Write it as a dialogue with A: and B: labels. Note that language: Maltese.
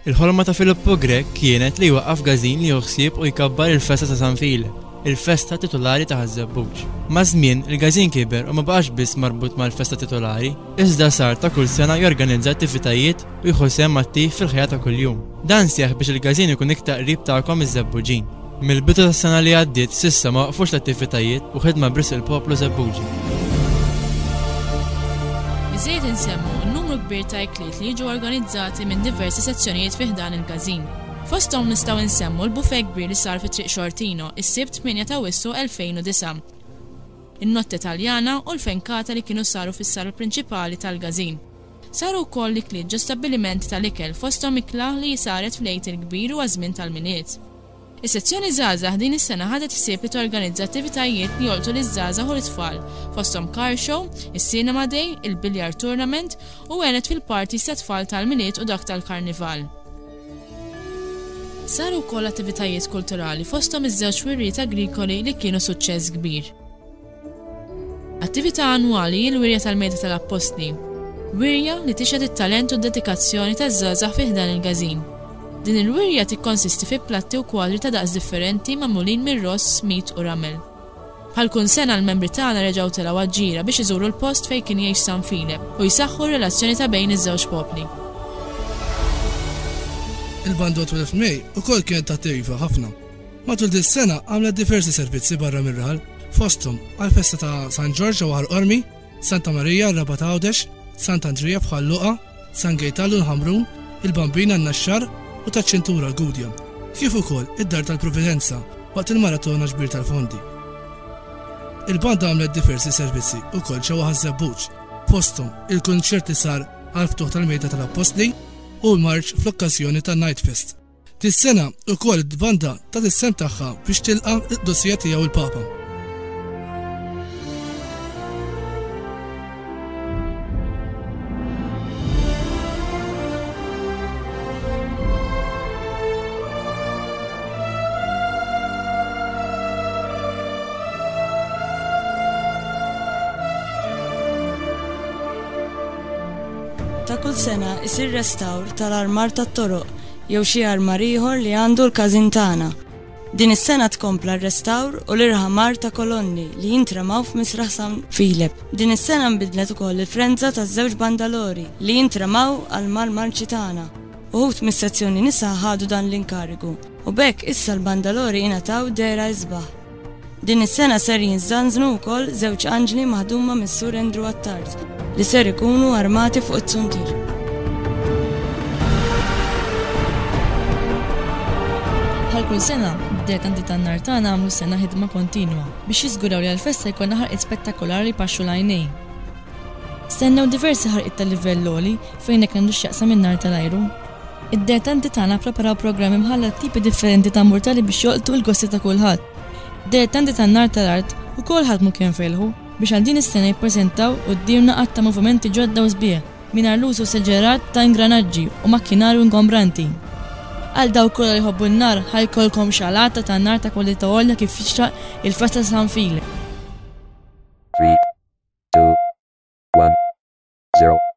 A: Il-ħolma ta' Filippo Grek kienet li jwaqqaf gażin li joħsieb u jkabbar il-festa ta' San File, il-festa titolari ta' Ħażebbuġ. Ma' żmien il-gażin kiber u ma baqax biss marbut mal-festa titolari, iżda sar ta' kull sena jorganizza attivitajiet u jieħu sehem attiv fil-ħajja ta' kuljum. Dan seħħ biex il-gażin ikun iktar qrib tagħkom iż-Żebbuġin. Mill-bidu tas-sena li għaddiet s'issa ma waqfux l-attivitajiet u ħidma bris il-poplu Żebbuġi.
B: Biżejjed insemmu n-numru kbir ta' ikliet li jiġu organizzati minn diversi sezzjonijiet fih dan il-gażin. Fosthom nistgħu nsemmu l-bufet kbir li sar fi Triq Xortino is-Sibt 8 ta' Wissu 2009. In-Notte Taljana u l-fenkata li kienu saru fis-sala prinċipali tal-gażin. Saru wkoll ikliet ġo stabbilimenti tal-ikel fosthom ikla li saret f'lejt il-kbir u għażmien tal-miliet. Is-sezzjoni żgħażagħ din is-sena ħadet issib li torganizza attivitajiet li jolqtu liż-żgħażagħ u l-itfal fosthom car show, is-cinema day, il-biljard tournament u għenet fil-parties ta' tfal tal-miliet u dak tal-karnival. Saru wkoll attivitajiet kulturali fosthom iż-żewġ wirriet agrikoli li kienu suċċess kbir. Attività annwali l-wirja tal-Mejda tal-Apostli. Wirja li tixhed it-talent u d-dedikazzjoni taż-żgħażagħ fih dan il-gażin. Din il-wirja tikkonsisti fi platti u kwadri ta' daqs differenti magħmulin mir-ross, smit u ramel. Bħal kull sena l-membri tagħna reġgħu telgħu għaġġira biex iżuru l-post fejn kien jgħix San File u jsaħħu r-relazzjoni ta' bejn iż-żewġ popli.
C: Il-Banda 12 Mej ukoll kienet attiva ħafna. Matul dis-sena għamlet diversi servizzi barra mir-raħal fosthom għall-festa ta' San Giorgio Waħar Qormi, Santa Marija Raba ta' Għawdex, Sant Andrija f'Ħalluqa, San Gejtallu l-Ħamrun, il-Bambina n-Naxxar u ta' ċentura Gudja, kif ukoll id-Dar tal-Provvidenza waqt il-Maratona Ġbir tal-Fondi. Il-banda għamlet diversi servizzi ukoll ġewwa Ħażebbuġ, fosthom il-kunċert li sar għal-ftuħ tal-Mejda tal-Apostli u l-marċ fl-okkażjoni tan-Night Fest. Dis-sena ukoll id-banda tat is-sem tagħha biex tilqa' id-dossija tiegħu il-Papa.
D: Ta' kull sena isir restawr tal-armar tat-toroq jew xi armar ieħor li għandu l-każin tagħna. Din is-sena tkompla r-restawr u l-irħamar ta' kolonni li jintremaw f'Misraħ San File. Din is-sena nbidlet ukoll il-frenza taż-żewġ bandalori li jintremaw għall-marċi tagħna. Uħud mis-sezzjoni nisa ħadu dan l-inkarigu u bekk issa l-bandalori ingħataw dera isbaħ. Din is-sena ser jinżanżnu wkoll żewġ anġli maħduma mis-Sur Endru Attard li ser ikunu armati fuq it-Tsuntir.
B: Bħal kull sena, d-detanti tan-nar tagħna għamlu sena ħidma kontinwa biex jiżguraw li għall-festa jkollna ħarqiet spettakolari paxxu l-għajnejn. Stennew diversi ħarqiet tal-livell għoli fejn hekk għandu x'jaqsam in-nar tal-ajru. Id-detanti tagħna preparaw programmi mħalla tipi differenti ta' murtali biex jolqtu l-gosti ta' kulħadd. Id-detanti tan-nar tal-art ukoll ħadmu kien felħu biex għal din is-sena jippreżentaw qudiemna qatt ta' movimenti ġodda u sbieħ mingħajr l-użu seġġerat ta' ingranaġġi u makkinarju ingombranti. Għal dawk kollha li jħobbu n-nar ħajkolkom xalata tan-nar ta' kwalità għolja kif jixtraq il-festa ta' San File.
E: 3, 2, 1, 0